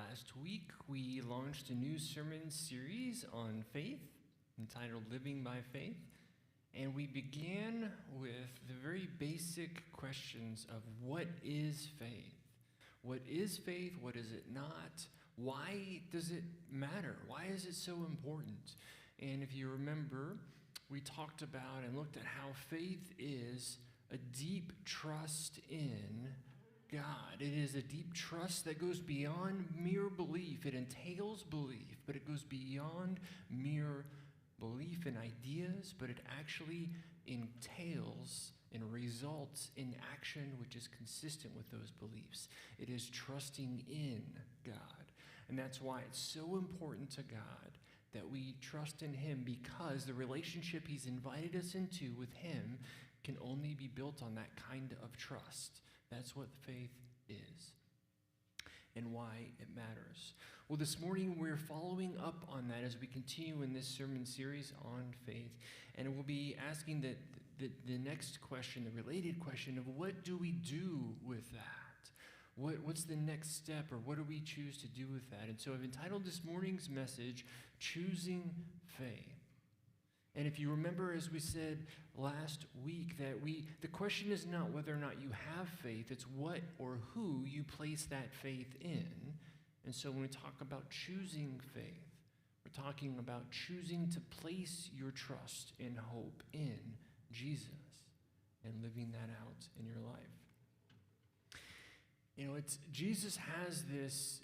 Last week, we launched a new sermon series on faith entitled Living by Faith. And we began with the very basic questions of what is faith? What is faith? What is it not? Why does it matter? Why is it so important? And if you remember, we talked about and looked at how faith is a deep trust in God. It is a deep trust that goes beyond mere belief. It entails belief, but it goes beyond mere belief in ideas, but it actually entails and results in action which is consistent with those beliefs. It is trusting in God. And that's why it's so important to God that we trust in Him, because the relationship He's invited us into with Him can only be built on that kind of trust. That's what faith is and why it matters. Well, this morning we're following up on that as we continue in this sermon series on faith, and we'll be asking the next question, the related question of what do we do with that? What's the next step, or what do we choose to do with that? And so I've entitled this morning's message, Choosing Faith. And if you remember, as we said last week, that the question is not whether or not you have faith, it's what or who you place that faith in. And so when we talk about choosing faith, we're talking about choosing to place your trust and hope in Jesus and living that out in your life. You know, Jesus has this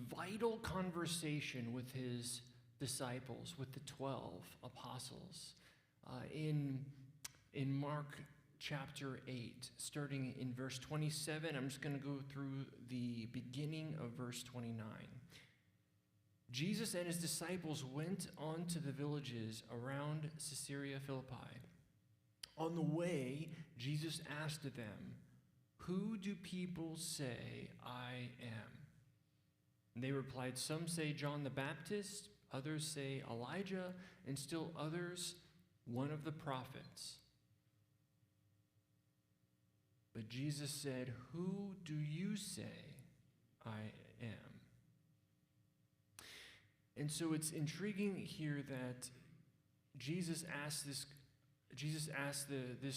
vital conversation with his disciples, with the 12 apostles, in Mark chapter 8, starting in verse 27. I'm just going to go through the beginning of verse 29. Jesus and his disciples went on to the villages around Caesarea Philippi. On the way, Jesus asked them, "Who do people say I am?" And they replied, "Some say John the Baptist, others say Elijah, and still others, one of the prophets." But Jesus said, "Who do you say I am?" And so it's intriguing here that Jesus asked this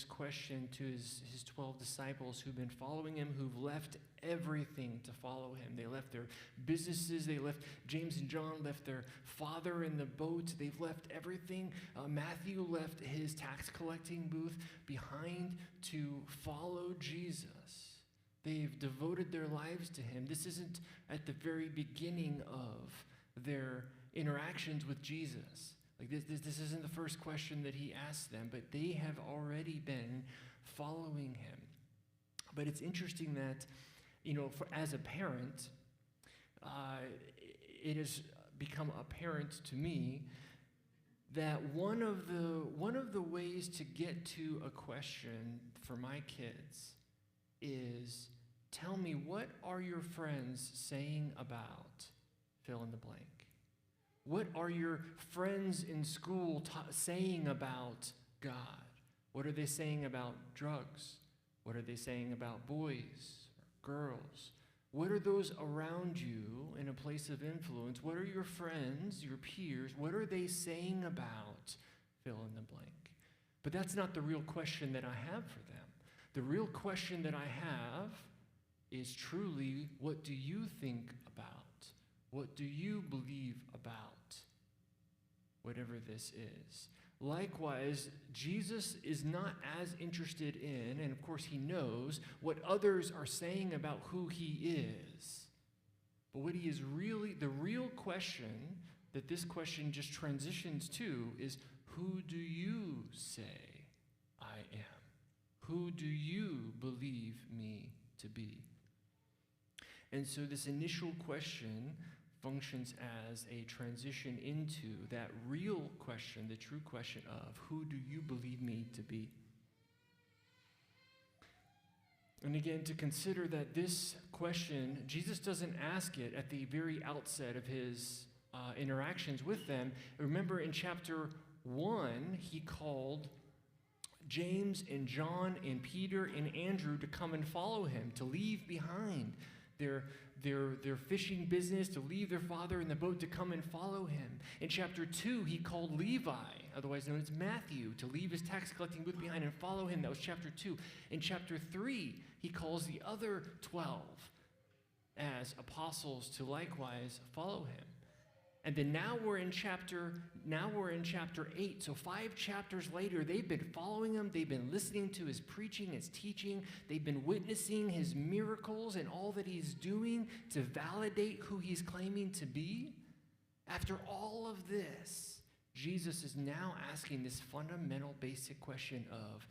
question to his 12 disciples who've been following him, who've left everything to follow him. They left their businesses. They left, James and John left their father in the boat. They've left everything. Matthew left his tax collecting booth behind to follow Jesus. They've devoted their lives to him. This isn't at the very beginning of their interactions with Jesus. Like this isn't the first question that he asked them, but they have already been following him. But it's interesting that, you know, as a parent, it has become apparent to me that one of the ways to get to a question for my kids is, tell me, what are your friends saying about fill in the blank? What are your friends in school saying about God? What are they saying about drugs? What are they saying about boys or girls? What are those around you in a place of influence? What are your friends, your peers? What are they saying about fill in the blank? But that's not the real question that I have for them. The real question that I have is truly, what do you think about? What do you believe about? Whatever this is. Likewise, Jesus is not as interested in, and of course he knows, what others are saying about who he is. But what he is really, the real question that this question just transitions to is, who do you say I am? Who do you believe me to be? And so this initial question functions as a transition into that real question, the true question of, who do you believe me to be? And again, to consider that this question, Jesus doesn't ask it at the very outset of his interactions with them. Remember in chapter 1, he called James and John and Peter and Andrew to come and follow him, to leave behind their their fishing business, to leave their father in the boat to come and follow him. In chapter 2, he called Levi, otherwise known as Matthew, to leave his tax collecting booth behind and follow him. That was chapter 2. In chapter 3, he calls the other 12 as apostles to likewise follow him. And then now we're in chapter 8. So 5 chapters later, they've been following him. They've been listening to his preaching, his teaching. They've been witnessing his miracles and all that he's doing to validate who he's claiming to be. After all of this, Jesus is now asking this fundamental basic question of,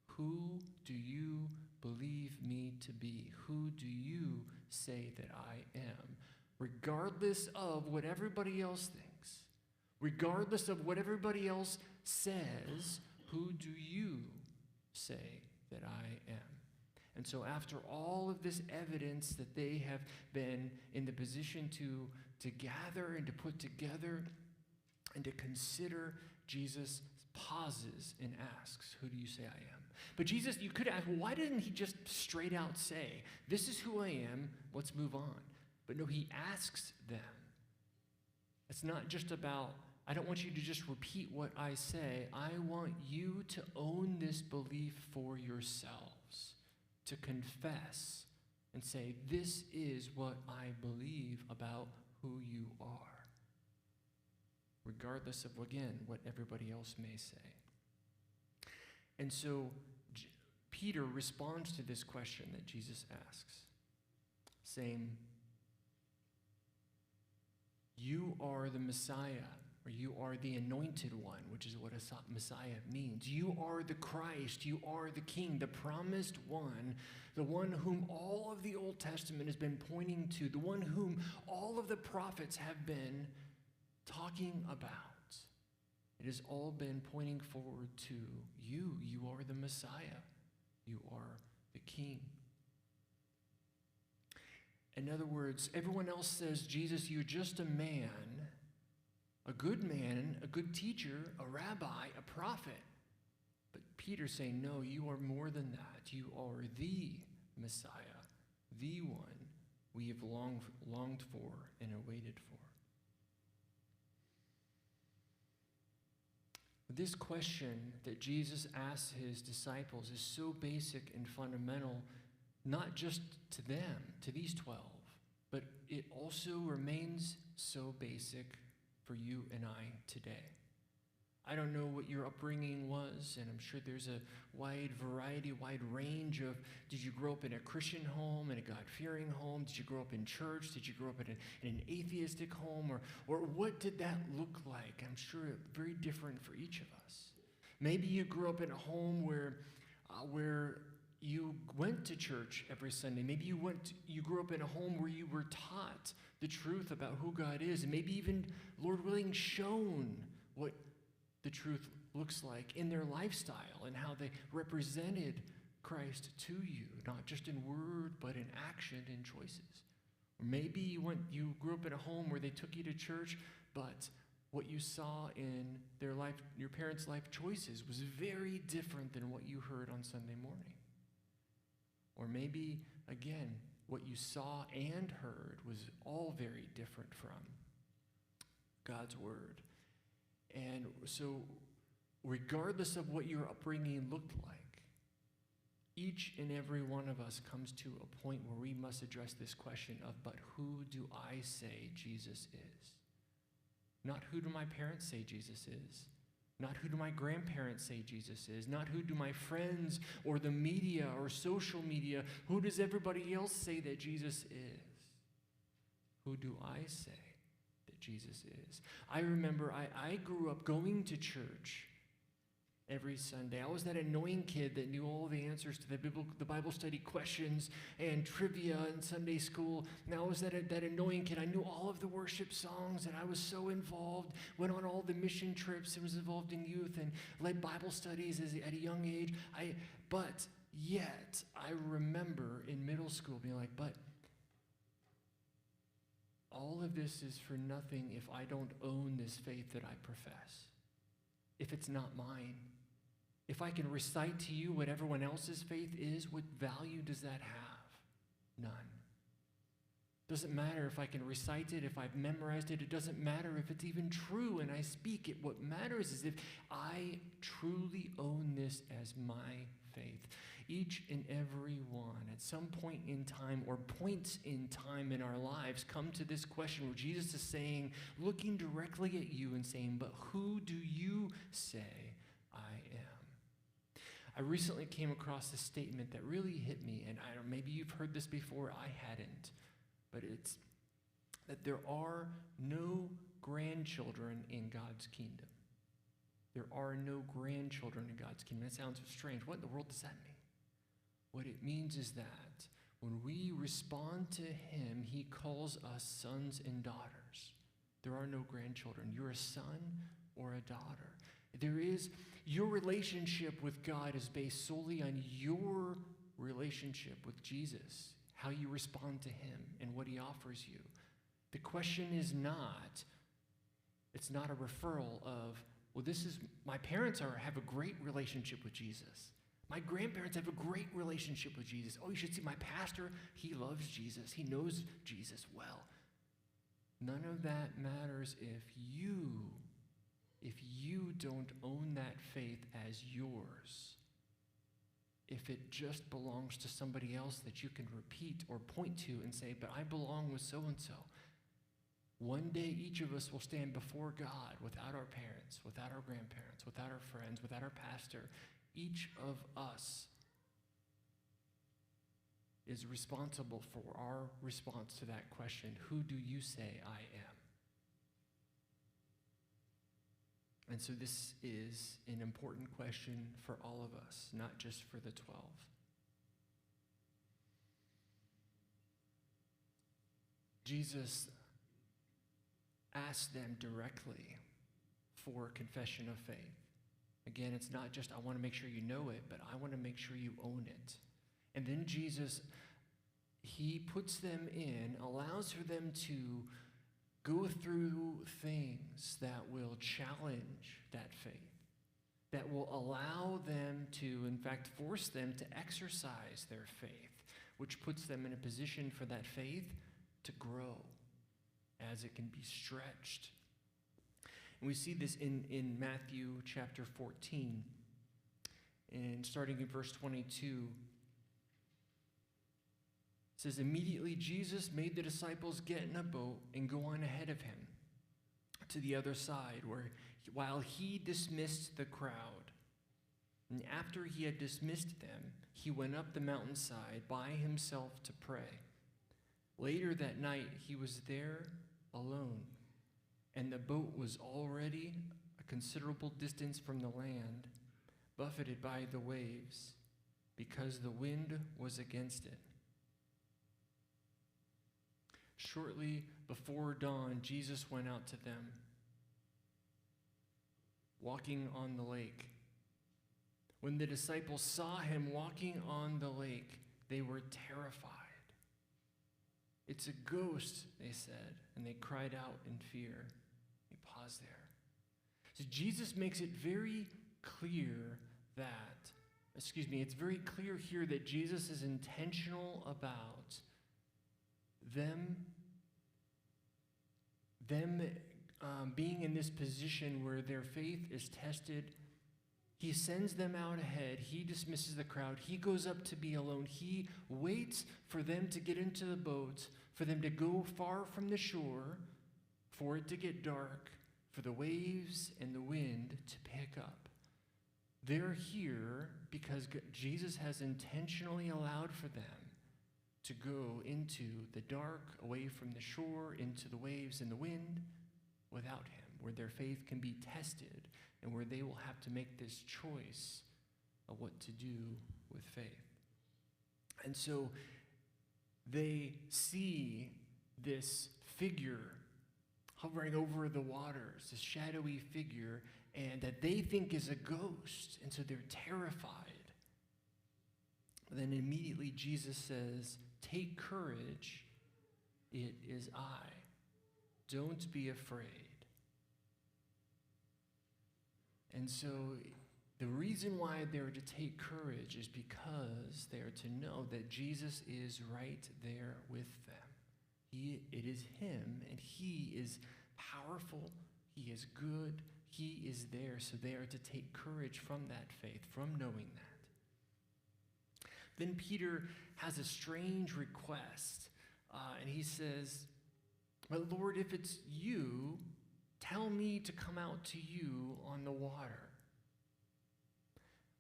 who do you believe me to be? Who do you say that I am? Regardless of what everybody else thinks, regardless of what everybody else says, who do you say that I am? And so after all of this evidence that they have been in the position to gather and to put together and to consider, Jesus pauses and asks, who do you say I am? But Jesus, you could ask, well, why didn't he just straight out say, this is who I am, let's move on? But no, he asks them. It's not just about, I don't want you to just repeat what I say. I want you to own this belief for yourselves, to confess and say, this is what I believe about who you are, regardless of, again, what everybody else may say. And so Peter responds to this question that Jesus asks, saying, you are the Messiah, or you are the anointed one, which is what a Messiah means. You are the Christ. You are the King, the promised one, the one whom all of the Old Testament has been pointing to, the one whom all of the prophets have been talking about. It has all been pointing forward to you. You are the Messiah. You are the King. In other words, everyone else says, Jesus, you're just a man, a good teacher, a rabbi, a prophet. But Peter's saying, no, you are more than that. You are the Messiah, the one we have longed for and awaited for. This question that Jesus asks his disciples is so basic and fundamental, not just to them, to these 12, but it also remains so basic for you and I today. I don't know what your upbringing was, and I'm sure there's a wide variety, wide range of, did you grow up in a Christian home, in a God-fearing home? Did you grow up in church? Did you grow up in an atheistic home? Or what did that look like? I'm sure very different for each of us. Maybe you grew up in a home where you went to church every Sunday. Maybe you grew up in a home where you were taught the truth about who God is, and maybe even, Lord willing, shown what the truth looks like in their lifestyle and how they represented Christ to you, not just in word, but in action and choices. Or maybe you grew up in a home where they took you to church, but what you saw in their life, your parents' life choices, was very different than what you heard on Sunday morning. Or maybe, again, what you saw and heard was all very different from God's word. And so, regardless of what your upbringing looked like, each and every one of us comes to a point where we must address this question of, but who do I say Jesus is? Not who do my parents say Jesus is? Not who do my grandparents say Jesus is? Not who do my friends or the media or social media, who does everybody else say that Jesus is? Who do I say that Jesus is? I remember I grew up going to church every Sunday. I was that annoying kid that knew all the answers to the Bible study questions and trivia in Sunday school. And I was that annoying kid. I knew all of the worship songs, and I was so involved, went on all the mission trips and was involved in youth and led Bible studies at a young age. But yet, I remember in middle school being like, but all of this is for nothing if I don't own this faith that I profess, if it's not mine. If I can recite to you what everyone else's faith is, what value does that have? None. Doesn't matter if I can recite it, if I've memorized it. It doesn't matter if it's even true and I speak it. What matters is if I truly own this as my faith. Each and every one, at some point in time or points in time in our lives, come to this question where Jesus is saying, looking directly at you and saying, but who do you say I am? I recently came across this statement that really hit me, and maybe you've heard this before, I hadn't, but it's that there are no grandchildren in God's kingdom. There are no grandchildren in God's kingdom. That sounds strange. What in the world does that mean? What it means is that when we respond to him, he calls us sons and daughters. There are no grandchildren. You're a son or a daughter. Your relationship with God is based solely on your relationship with Jesus, how you respond to him and what he offers you. The question is not, it's not a referral of, well, my parents have a great relationship with Jesus. My grandparents have a great relationship with Jesus. Oh, you should see my pastor. He loves Jesus. He knows Jesus well. None of that matters if you don't own that faith as yours. If it just belongs to somebody else that you can repeat or point to and say, but I belong with so-and-so. One day, each of us will stand before God without our parents, without our grandparents, without our friends, without our pastor. Each of us is responsible for our response to that question, who do you say I am? And so this is an important question for all of us, not just for the 12. Jesus asked them directly for confession of faith. Again, it's not just, I want to make sure you know it, but I want to make sure you own it. And then Jesus, he puts them in, allows for them to go through things that will challenge that faith, that will allow them to, in fact, force them to exercise their faith, which puts them in a position for that faith to grow as it can be stretched. And we see this in Matthew chapter 14, and starting in verse 22, it says, immediately Jesus made the disciples get in a boat and go on ahead of him to the other side, while he dismissed the crowd. And after he had dismissed them, he went up the mountainside by himself to pray. Later that night, he was there alone, and the boat was already a considerable distance from the land, buffeted by the waves, because the wind was against it. Shortly before dawn, Jesus went out to them, walking on the lake. When the disciples saw him walking on the lake, they were terrified. It's a ghost, they said, and they cried out in fear. They paused there. So Jesus makes it very clear it's very clear here that Jesus is intentional about them being in this position where their faith is tested. He sends them out ahead. He dismisses the crowd. He goes up to be alone. He waits for them to get into the boat, for them to go far from the shore, for it to get dark, for the waves and the wind to pick up. They're here because Jesus has intentionally allowed for them to go into the dark, away from the shore, into the waves and the wind without him, where their faith can be tested and where they will have to make this choice of what to do with faith. And so they see this figure hovering over the waters, this shadowy figure, and that they think is a ghost, and so they're terrified. But then immediately Jesus says, "Take courage, it is I. Don't be afraid." And so the reason why they're to take courage is because they're to know that Jesus is right there with them. It is him, and he is powerful, he is good, he is there. So they are to take courage from that faith, from knowing that. Then Peter has a strange request, and he says, "But Lord, if it's you, tell me to come out to you on the water."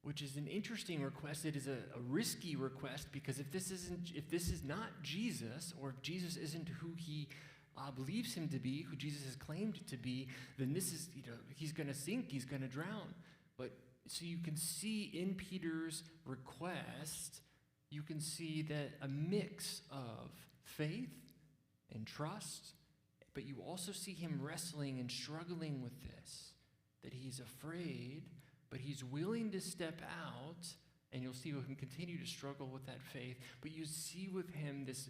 Which is an interesting request. It is a risky request, because if this is not Jesus, or if Jesus isn't who he believes him to be, who Jesus has claimed to be, then this is, he's going to sink, he's going to drown. But so you can see in Peter's request, you can see that a mix of faith and trust, but you also see him wrestling and struggling with this, that he's afraid, but he's willing to step out, and you'll see him continue to struggle with that faith, but you see with him this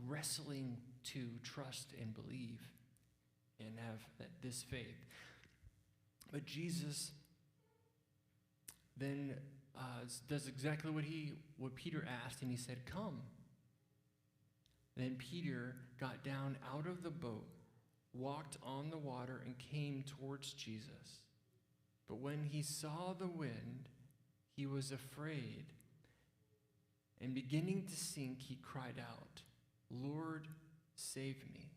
wrestling to trust and believe and have this faith. But Jesus then does exactly what Peter asked, and he said, "Come." Then Peter got down out of the boat, walked on the water, and came towards Jesus. But when he saw the wind, he was afraid, and beginning to sink, he cried out, "Lord, save me."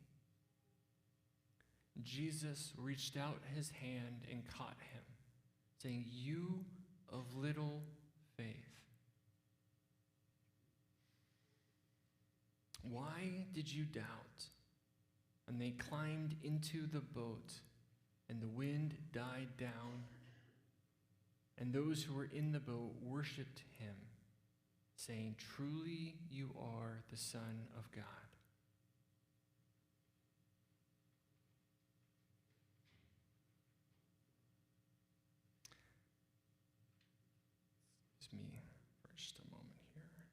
Jesus reached out his hand and caught him, saying, "You of little faith, why did you doubt?" And they climbed into the boat, and the wind died down, and those who were in the boat worshipped him, saying, "Truly you are the Son of God." Excuse me for just a moment here.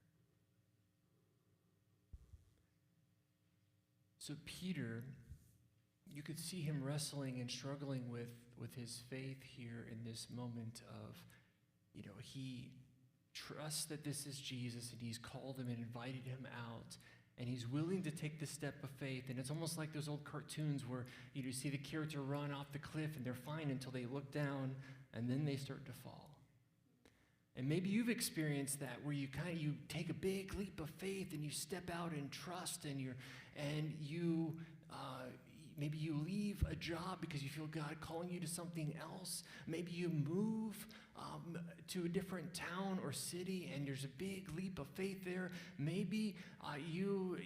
So Peter, you could see him wrestling and struggling with his faith here in this moment of, he trusts that this is Jesus, and he's called him and invited him out, and he's willing to take the step of faith. And it's almost like those old cartoons where you see the character run off the cliff, and they're fine until they look down, and then they start to fall. And maybe you've experienced that, where you take a big leap of faith and you step out in trust, and maybe you leave a job because you feel God calling you to something else. Maybe you move to a different town or city, and there's a big leap of faith there. Maybe you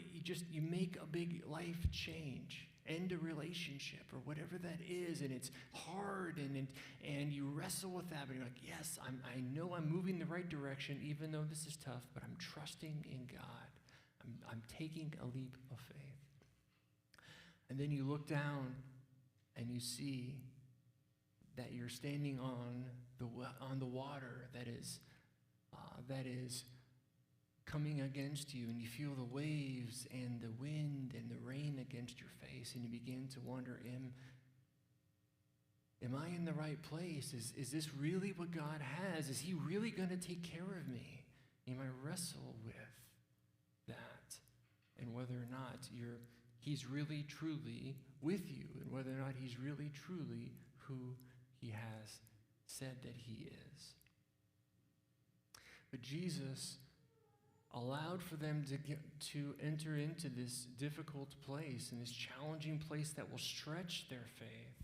make a big life change, end a relationship, or whatever that is, and it's hard, and you wrestle with that, but you're like, yes, I know I'm moving the right direction, even though this is tough, but I'm trusting in God. I'm taking a leap of faith. And then you look down and you see that you're standing on the water that is coming against you, and you feel the waves and the wind and the rain against your face, and you begin to wonder, am I in the right place? Is this really what God has? Is he really going to take care of me? You might wrestle with that, and whether or not he's really truly with you, and whether or not he's really truly who he has said that he is. But Jesus allowed for them to enter into this difficult place, and this challenging place that will stretch their faith,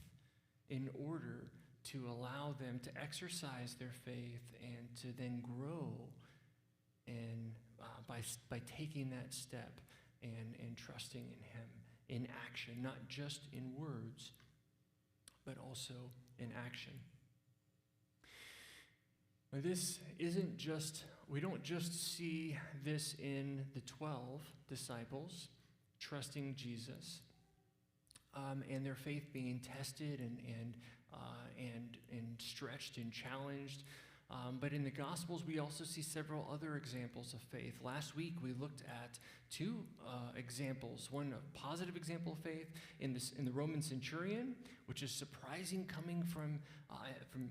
in order to allow them to exercise their faith and to then grow, and by taking that step and trusting in him in action, not just in words, but also in action. Now, this isn't just, we don't just see this in the 12 disciples trusting Jesus, and their faith being tested and stretched and challenged. But in the Gospels, we also see several other examples of faith. Last week, we looked at two examples. One, a positive example of faith in the Roman centurion, which is surprising, coming from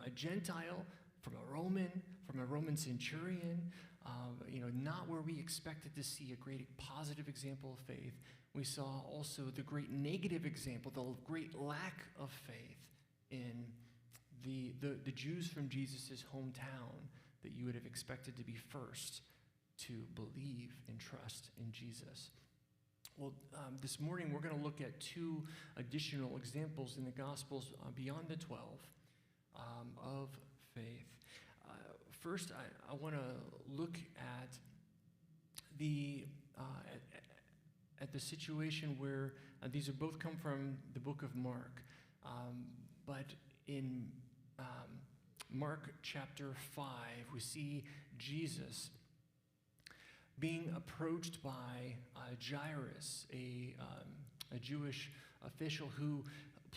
a Gentile, from a Roman centurion. not where we expected to see a great positive example of faith. We saw also the great negative example, the great lack of faith in the Jews from Jesus' hometown that you would have expected to be first to believe and trust in Jesus. Well, this morning we're going to look at two additional examples in the Gospels beyond the 12 of faith. First, I want to look at the situation where these are both come from the book of Mark, but in Mark chapter 5, we see Jesus being approached by Jairus, a Jewish official who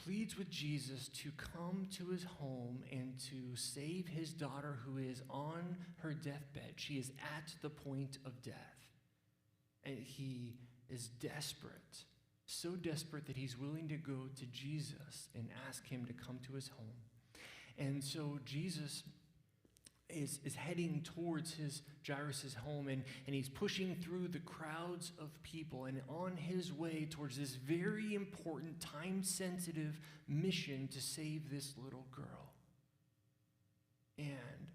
pleads with Jesus to come to his home and to save his daughter who is on her deathbed. She is at the point of death. And he is desperate, so desperate that he's willing to go to Jesus and ask him to come to his home. And so Jesus is heading towards Jairus' home, and he's pushing through the crowds of people and on his way towards this very important, time-sensitive mission to save this little girl. And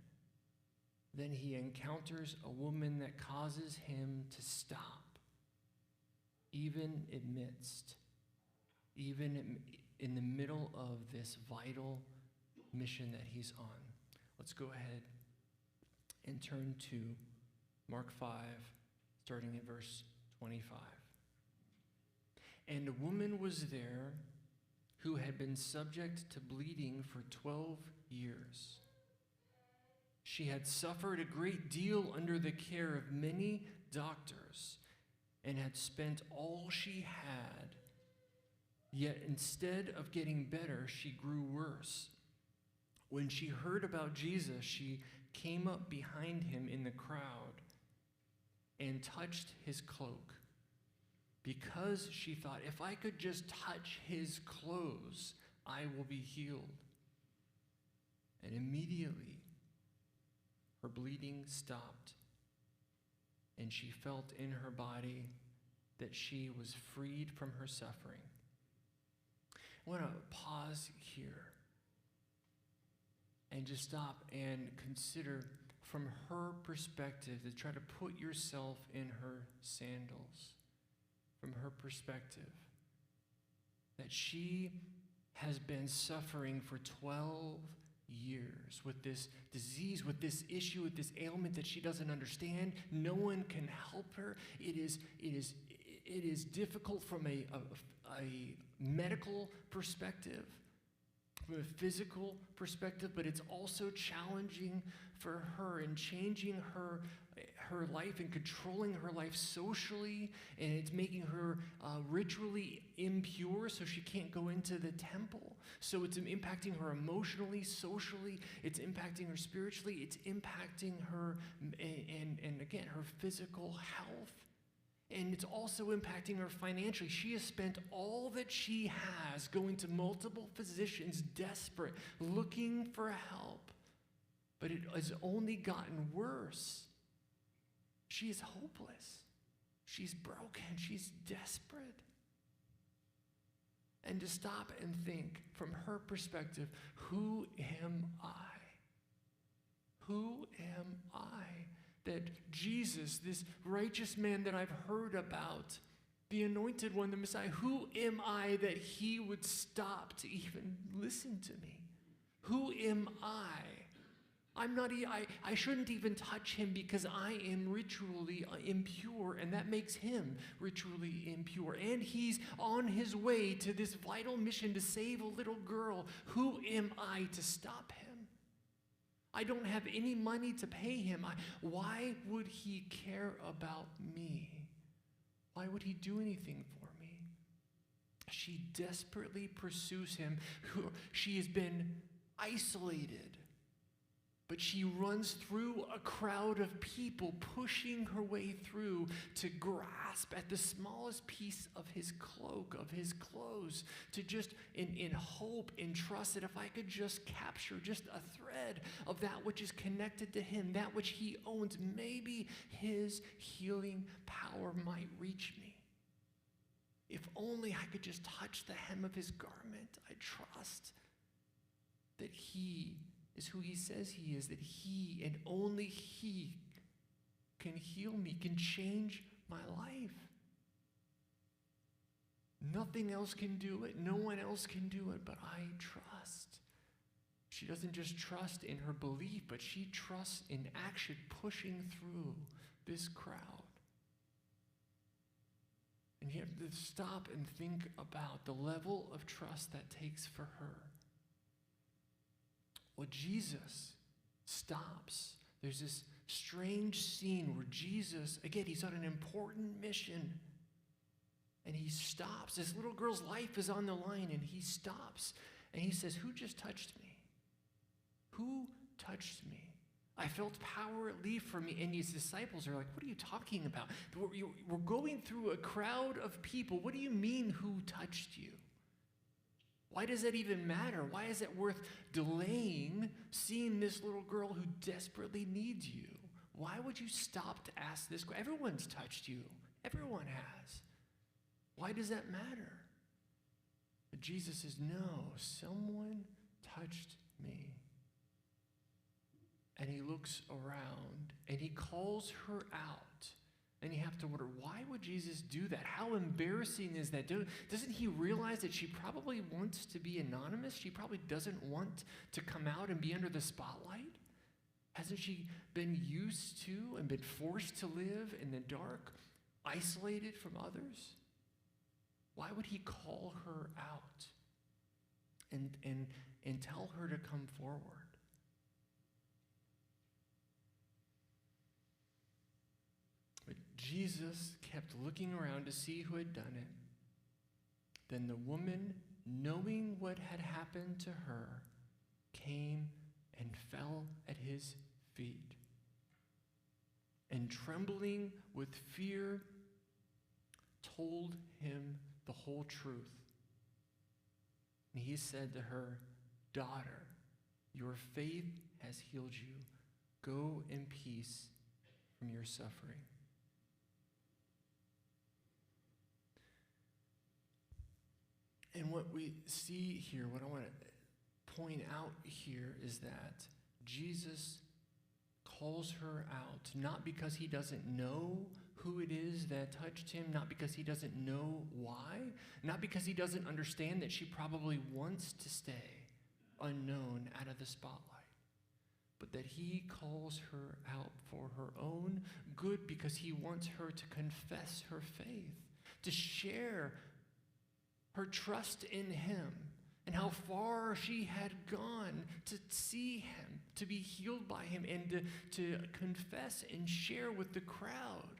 then he encounters a woman that causes him to stop, even in the middle of this vital mission that he's on. Let's go ahead and turn to Mark 5, starting at verse 25. And a woman was there who had been subject to bleeding for 12 years. She had suffered a great deal under the care of many doctors and had spent all she had. Yet instead of getting better, she grew worse. When she heard about Jesus, she came up behind him in the crowd and touched his cloak, because she thought, if I could just touch his clothes, I will be healed. And immediately her bleeding stopped, and she felt in her body that she was freed from her suffering. I want to pause here and just stop and consider from her perspective, to try to put yourself in her sandals. From her perspective, that she has been suffering for 12 years with this disease, with this issue, with this ailment that she doesn't understand. No one can help her. It is difficult from a medical perspective, from a physical perspective, but it's also challenging for her in changing her life and controlling her life socially, and it's making her ritually impure, so she can't go into the temple. So it's impacting her emotionally, socially, it's impacting her spiritually, it's impacting her, and again, her physical health. And it's also impacting her financially. She has spent all that she has going to multiple physicians, desperate, looking for help. But it has only gotten worse. She is hopeless. She's broken. She's desperate. And to stop and think from her perspective, who am I? Who am I? That Jesus, this righteous man that I've heard about, the anointed one, the Messiah, who am I that he would stop to even listen to me? Who am I? I shouldn't even touch him because I am ritually impure, and that makes him ritually impure. And he's on his way to this vital mission to save a little girl. Who am I to stop him? I don't have any money to pay him. Why would he care about me? Why would he do anything for me? She desperately pursues him. She has been isolated But she runs through a crowd of people, pushing her way through to grasp at the smallest piece of his cloak, of his clothes, to just in hope and trust that if I could just capture just a thread of that which is connected to him, that which he owns, maybe his healing power might reach me. If only I could just touch the hem of his garment. I trust that he is who he says he is, that he and only he can heal me, can change my life. Nothing else can do it. No one else can do it, but I trust. She doesn't just trust in her belief, but she trusts in action, pushing through this crowd. And you have to stop and think about the level of trust that takes for her. Well, Jesus stops. There's this strange scene where Jesus, again, he's on an important mission. And he stops. This little girl's life is on the line, and he stops. And he says, who just touched me? Who touched me? I felt power leave from me. And his disciples are like, what are you talking about? We're going through a crowd of people. What do you mean, who touched you? Why does that even matter? Why is it worth delaying seeing this little girl who desperately needs you? Why would you stop to ask this? Everyone's touched you. Everyone has. Why does that matter? But Jesus says, no, someone touched me. And he looks around and he calls her out. And you have to wonder, why would Jesus do that? How embarrassing is that? Doesn't he realize that she probably wants to be anonymous? She probably doesn't want to come out and be under the spotlight? Hasn't she been used to and been forced to live in the dark, isolated from others? Why would he call her out and tell her to come forward? But Jesus kept looking around to see who had done it. Then the woman, knowing what had happened to her, came and fell at his feet. And trembling with fear, told him the whole truth. And he said to her, daughter, your faith has healed you. Go in peace from your suffering. And what we see here, what I want to point out here is that Jesus calls her out, not because he doesn't know who it is that touched him, not because he doesn't know why, not because he doesn't understand that she probably wants to stay unknown out of the spotlight, but that he calls her out for her own good because he wants her to confess her faith, to share her trust in him and how far she had gone to see him, to be healed by him, and to confess and share with the crowd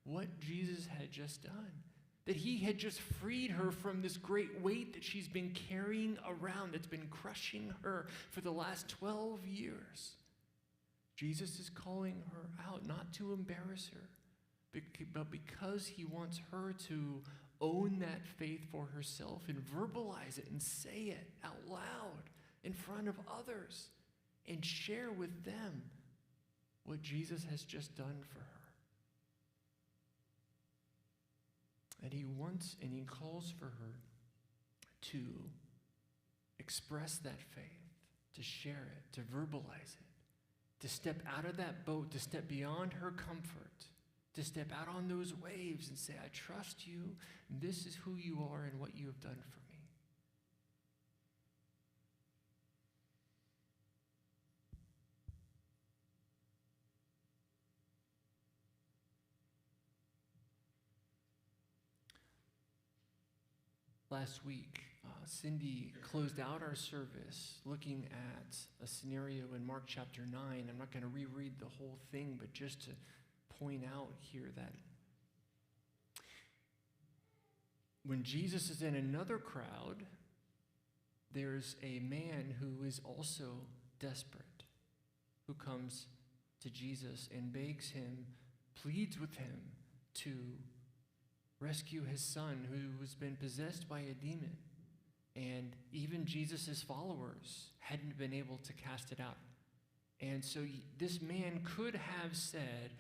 what Jesus had just done. That he had just freed her from this great weight that she's been carrying around, that's been crushing her for the last 12 years. Jesus is calling her out, not to embarrass her, but because he wants her to own that faith for herself and verbalize it and say it out loud in front of others and share with them what Jesus has just done for her. And he wants and he calls for her to express that faith, to share it, to verbalize it, to step out of that boat, to step beyond her comfort, to step out on those waves and say, I trust you, and this is who you are and what you have done for me. Last week, Cindy closed out our service looking at a scenario in Mark chapter 9. I'm not going to reread the whole thing, but just to point out here that when Jesus is in another crowd, there's a man who is also desperate, who comes to Jesus and begs him, pleads with him to rescue his son who has been possessed by a demon. And even Jesus' followers hadn't been able to cast it out. And so this man could have said,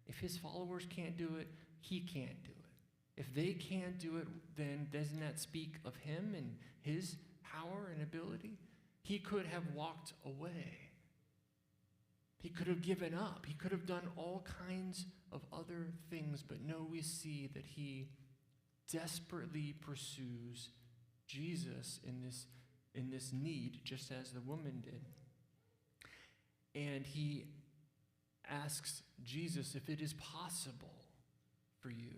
if his followers can't do it, he can't do it. If they can't do it, then doesn't that speak of him and his power and ability? He could have walked away. He could have given up. He could have done all kinds of other things, but no, we see that he desperately pursues Jesus in this need, just as the woman did. And he asks Jesus if it is possible for you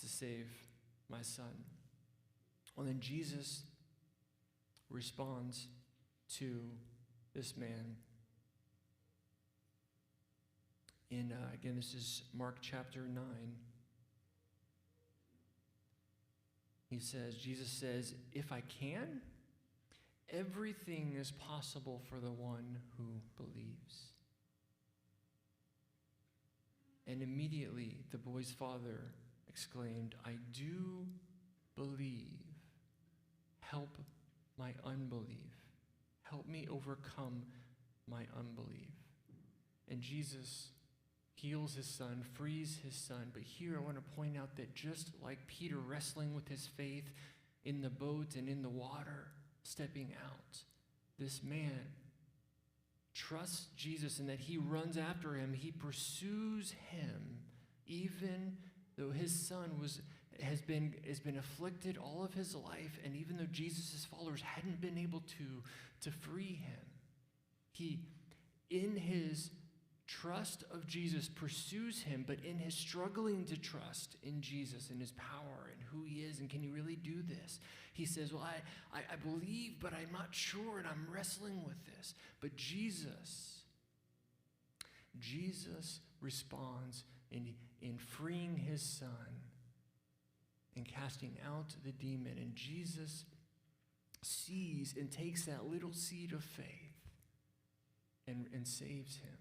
to save my son. Well, then Jesus responds to this man. Again, this is Mark chapter 9. Jesus says, if I can, everything is possible for the one who believes. And immediately the boy's father exclaimed, I do believe. Help my unbelief. Help me overcome my unbelief. And Jesus heals his son, frees his son. But here I want to point out that just like Peter wrestling with his faith in the boat and in the water, stepping out, this man trusts Jesus and that he runs after him. He pursues him even though his son has been afflicted all of his life, and even though Jesus' followers hadn't been able to free him. He, in his trust of Jesus, pursues him, but in his struggling to trust in Jesus and his power and who he is and can he really do this, he says, well, I believe, but I'm not sure, and I'm wrestling with this. But Jesus responds in freeing his son and casting out the demon. And Jesus sees and takes that little seed of faith and saves him.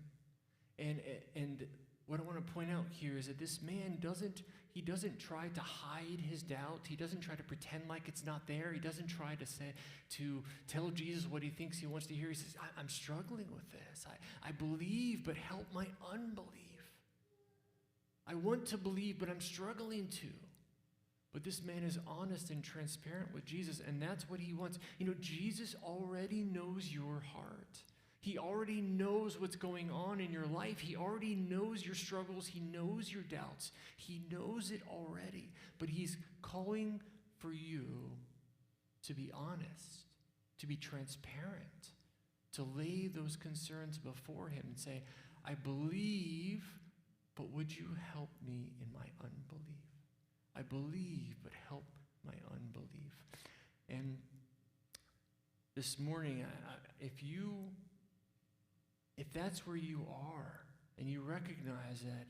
And what I want to point out here is that this man doesn't try to hide his doubt. He doesn't try to pretend like it's not there. He doesn't try to tell Jesus what he thinks he wants to hear. He says, I'm struggling with this. I believe, but help my unbelief. I want to believe, but I'm struggling to. But this man is honest and transparent with Jesus, and that's what he wants. You know, Jesus already knows your heart. He already knows what's going on in your life. He already knows your struggles. He knows your doubts. He knows it already. But he's calling for you to be honest, to be transparent, to lay those concerns before him and say, I believe, but would you help me in my unbelief? I believe, but help my unbelief. And this morning, if that's where you are, and you recognize that,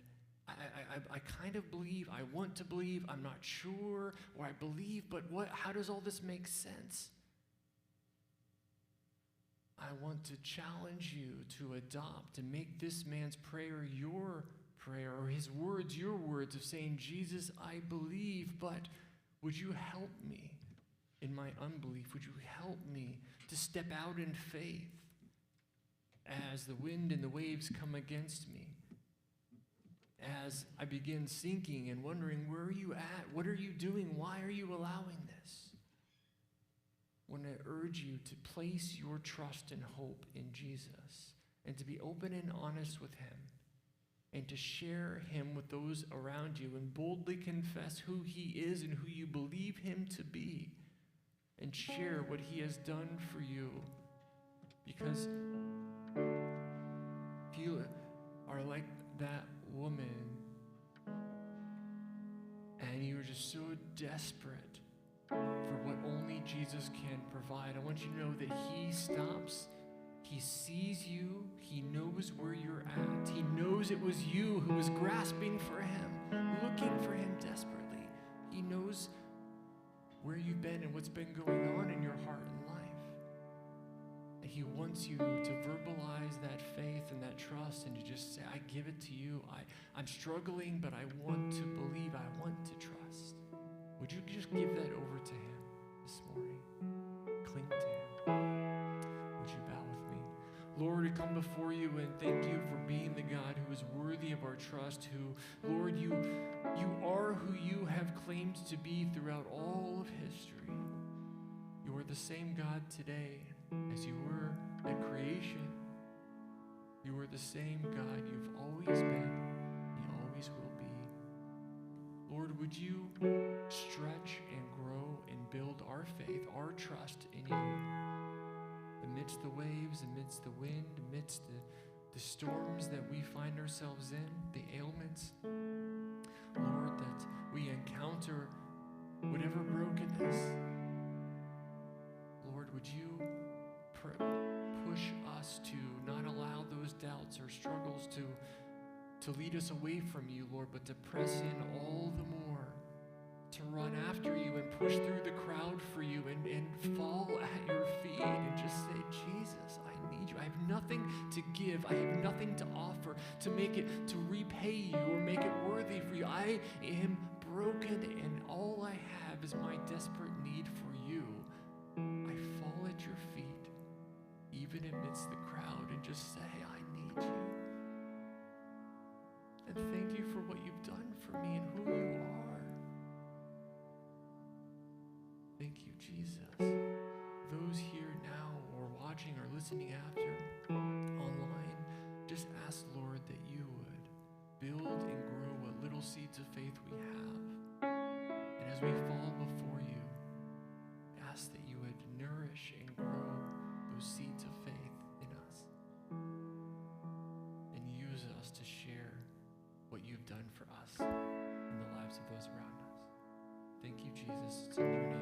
I kind of believe, I want to believe, I'm not sure, or I believe, but how does all this make sense? I want to challenge you to adopt and make this man's prayer your prayer, or his words your words, of saying, Jesus, I believe, but would you help me in my unbelief? Would you help me to step out in faith as the wind and the waves come against me? As I begin sinking and wondering, where are you at? What are you doing? Why are you allowing this? I want to urge you to place your trust and hope in Jesus and to be open and honest with him, and to share him with those around you and boldly confess who he is and who you believe him to be, and share what he has done for you. Because if you are like that woman and you are just so desperate for what only Jesus can provide, I want you to know that he stops. He sees you. He knows where you're at. He knows it was you who was grasping for him, looking for him desperately. He knows where you've been and what's been going on in your heart and life. He wants you to verbalize that faith and that trust and to just say, I give it to you. I'm struggling, but I want to believe. I want to trust. Would you just give that over to him this morning? Cling to him. Would you bow with me? Lord, I come before you and thank you for being the God who is worthy of our trust, who, Lord, you are who you have claimed to be throughout all of history. You are the same God today as you were at creation. You are the same God you've always been, you always will be. Lord, would you stretch and grow and build our faith, our trust in you amidst the waves, amidst the wind, amidst the storms that we find ourselves in, the ailments. Lord, that we encounter whatever brokenness. Lord, would you push us to not allow those doubts or struggles to lead us away from you, Lord, but to press in all the more, to run after you and push through the crowd for you and fall at your feet and just say, Jesus, I need you. I have nothing to give. I have nothing to offer to make it, to repay you or make it worthy for you. I am broken and all I have is my desperate need for you. I fall at your feet, even amidst the crowd, and just say, I need you. And thank you for what you've done for me and who you are. Thank you, Jesus. Those here now or watching or listening after online, just ask, Lord, that you would build and grow what little seeds of faith we have. And as we fall before you, ask that you would nourish and grow those seeds of faith in us and use us to share what you've done for us in the lives of those around us. Thank you, Jesus. It's in your name.